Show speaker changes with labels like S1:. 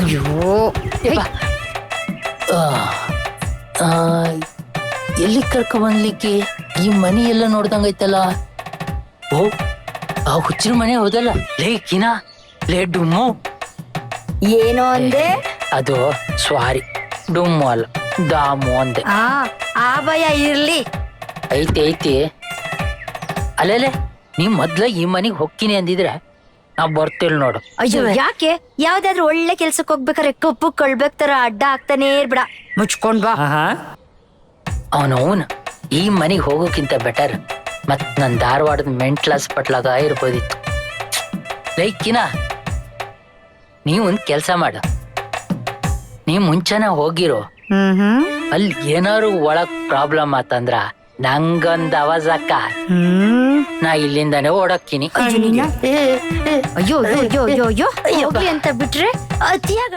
S1: ಅಯ್ಯೋ
S2: ಎಲ್ಲಿ ಕರ್ಕೊಂಡ್ಬಂದ್ಲಿಕ್ಕೆ ಈ ಮನಿ ಎಲ್ಲ ನೋಡ್ದಂಗೈತಲ್ಲ. ಓ ಆ ಹುಚ್ಚಿನ ಮನೆ ಹೌದಲ್ಲ. ಲೇ ಕಿನಾ, ಲೇ ಡುಮ್ಮು.
S1: ಏನೋ ಅಂದೆ?
S2: ಅದು ಸ್ವಾರಿ, ಡುಮ್ಮು ಅಲ್ಲ, ದಾಮು ಅಂದೆ.
S1: ಆ ಭಯ ಇರ್ಲಿ.
S2: ಐತಿ ಅಲ್ಲೇ ನೀವ್ ಮೊದ್ಲ ಈ ಮನಿಗ್ ಹೊಕ್ಕಿನಿ ಅಂದಿದ್ರೆ ನಾವ್ ಬರ್ತಿಲ್ ನೋಡು.
S1: ಅಯ್ಯೋ ಯಾಕೆ? ಯಾವ್ದಾದ್ರು ಒಳ್ಳೆ ಕೆಲ್ಸಕ್ಕೆ ಹೋಗ್ಬೇಕಾರೆ ಕಪ್ಪು ಕಳ್ಬೇಕ್ ತರ ಅಡ್ಡ ಆಗ್ತಾನೆ ಇರ್ಬಿಡ. ಮುಚ್ಕೊಂಡ್ ಬಾ.
S2: ಅವನವನ್ ಈ ಮನಿಗ್ ಹೋಗೋಕ್ಕಿಂತ ಬೆಟರ್ ಮತ್ ನನ್ ಧಾರವಾಡದ ಮೆಂಟಲ್ ಹಾಸ್ಪಿಟ್ಲಾಗ ಇರ್ಬೋದಿತ್ತು. ಲೈಕಿನ ನೀವೊಂದ್ ಕೆಲ್ಸ ಮಾಡ, ನೀವ್ ಮುಂಚೆನ ಹೋಗಿರೋ, ಅಲ್ಲಿ ಏನಾರು ಒಳಗ್ ಪ್ರಾಬ್ಲಮ್ ಆತಂದ್ರ ನಂಗೊಂದ್ ಅವಾಜ್ ಅಕ್ಕ, ನಾ ಇಲ್ಲಿಂದಾನೆ ಓಡಕ್ಕಿನಿ.
S1: ಅಯ್ಯೋ ಅಯ್ಯೋ ಅಯ್ಯೋ ಅಯ್ಯೋ ಹೋಗ್ಲಿ ಅಂತ ಬಿಟ್ರೆ ಅತಿಯಾಗ